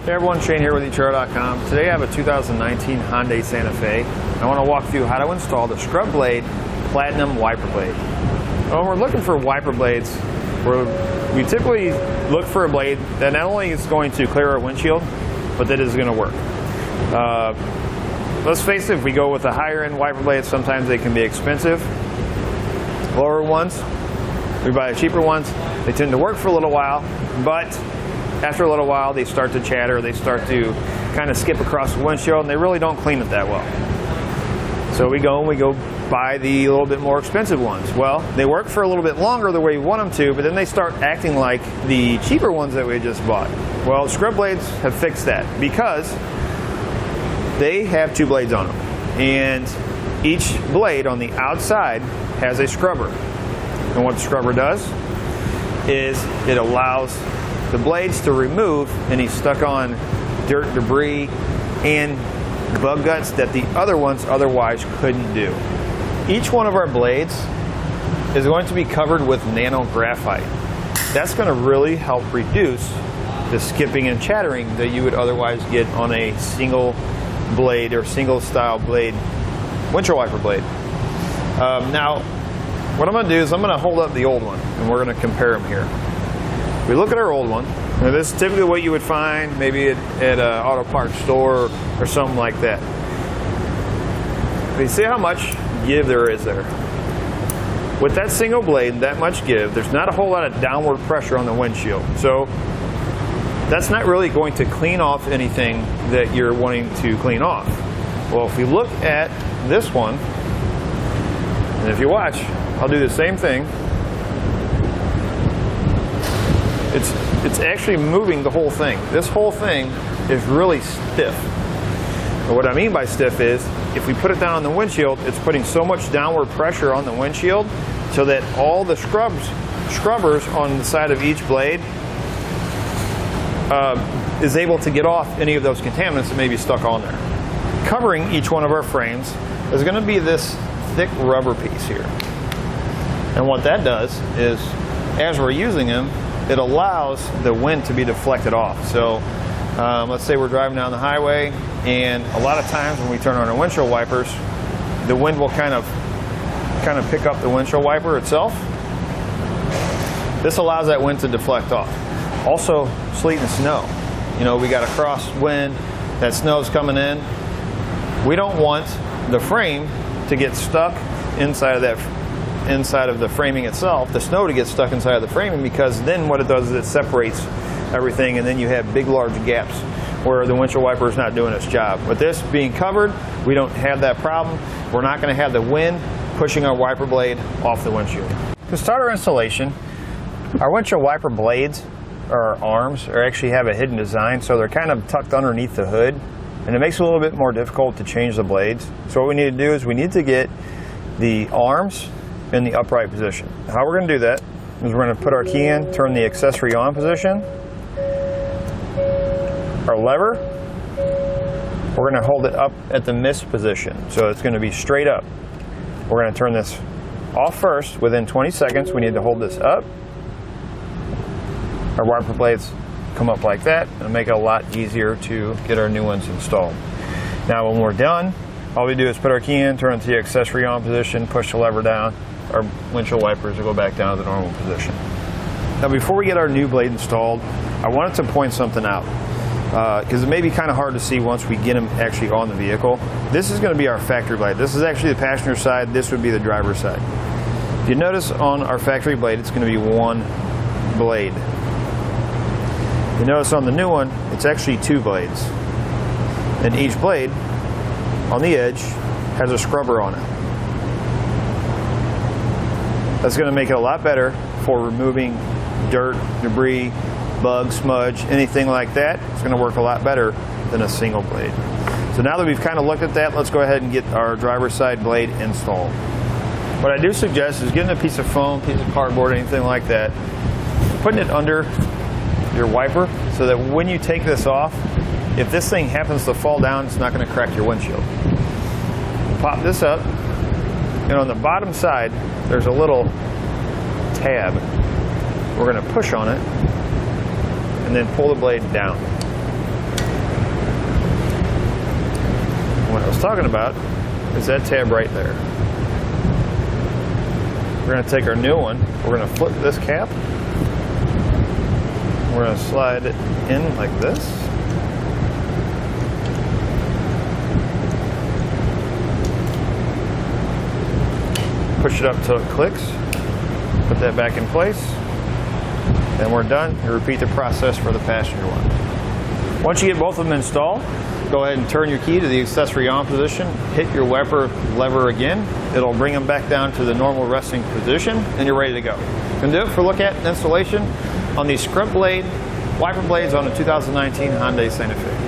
Hey everyone, Shane here with etrailer.com. Today I have a 2019 Hyundai Santa Fe. I want to walk through how to install the Scrubblade Platinum Wiper Blade. When we're looking for wiper blades, we typically look for a blade that not only is going to clear our windshield, but that is going to work. Let's face it, if we go with the higher end wiper blades, sometimes they can be expensive. Lower ones, we buy the cheaper ones. They tend to work for a little while, but after a little while, they start to chatter, they start to kind of skip across the windshield, and they really don't clean it that well. So we go buy the little bit more expensive ones. Well, they work for a little bit longer the way we want them to, but then they start acting like the cheaper ones that we just bought. Well, Scrubblades have fixed that because they have two blades on them. And each blade on the outside has a scrubber. And what the scrubber does is it allows the blades to remove any stuck on dirt, debris, and bug guts that the other ones otherwise couldn't do. Each one of our blades is going to be covered with nano graphite. That's going to really help reduce the skipping and chattering that you would otherwise get on a single blade or single style blade, windshield wiper blade. Now, what I'm going to do is I'm going to hold up the old one and we're going to compare them here. We look at our old one. Now this is typically what you would find maybe at an auto parts store or something like that. But you see how much give there is there. With that single blade, that much give, there's not a whole lot of downward pressure on the windshield. So that's not really going to clean off anything that you're wanting to clean off. Well, if we look at this one, and if you watch, I'll do the same thing. It's actually moving the whole thing. This whole thing is really stiff. And what I mean by stiff is, if we put it down on the windshield, it's putting so much downward pressure on the windshield so that all the scrubbers on the side of each blade is able to get off any of those contaminants that may be stuck on there. Covering each one of our frames is going to be this thick rubber piece here. And what that does is, as we're using them, it allows the wind to be deflected off. So let's say we're driving down the highway, and a lot of times when we turn on our windshield wipers, the wind will kind of pick up the windshield wiper itself. This allows that wind to deflect off. Also, sleet and snow. You know, we got a crosswind, that snow's coming in. We don't want the frame to get stuck inside of the framing itself, the snow to get stuck inside of the framing, because then what it does is it separates everything, and then you have big large gaps where the windshield wiper is not doing its job. With this being covered, we don't have that problem. We're not going to have the wind pushing our wiper blade off the windshield. To start our installation, our windshield wiper blades, or arms, actually have a hidden design, so they're kind of tucked underneath the hood, and it makes it a little bit more difficult to change the blades. So what we need to do is we need to get the arms in the upright position. How we're going to do that is we're going to put our key in, turn the accessory on position, our lever, we're going to hold it up at the mist position, so it's going to be straight up. We're going to turn this off first. Within 20 seconds we need to hold this up. Our wiper blades come up like that, and make it a lot easier to get our new ones installed. Now when we're done, all we do is put our key in, turn it to the accessory on position, push the lever down, our windshield wipers will go back down to the normal position. Now before we get our new blade installed, I wanted to point something out, because it may be kind of hard to see once we get them actually on the vehicle. This is going to be our factory blade. This is actually the passenger side, this would be the driver's side. If you notice on our factory blade, it's going to be one blade. You notice on the new one, it's actually two blades. And each blade on the edge has a scrubber on it. That's going to make it a lot better for removing dirt, debris, bug, smudge, anything like that. It's going to work a lot better than a single blade. So now that we've kind of looked at that, let's go ahead and get our driver's side blade installed. What I do suggest is getting a piece of foam, piece of cardboard, anything like that, putting it under your wiper so that when you take this off, if this thing happens to fall down, it's not going to crack your windshield. Pop this up, and on the bottom side, there's a little tab. We're going to push on it and then pull the blade down. talking about is that tab right there. We're going to take our new one, we're going to flip this cap, we're going to slide it in like this. Push it up till it clicks, put that back in place, and we're done. You repeat the process for the passenger one. Once you get both of them installed, go ahead and turn your key to the accessory on position, hit your wiper lever again. It'll bring them back down to the normal resting position, and you're ready to go. Gonna do it for a look at installation on the Scrubblade wiper blades on a 2019 Hyundai Santa Fe.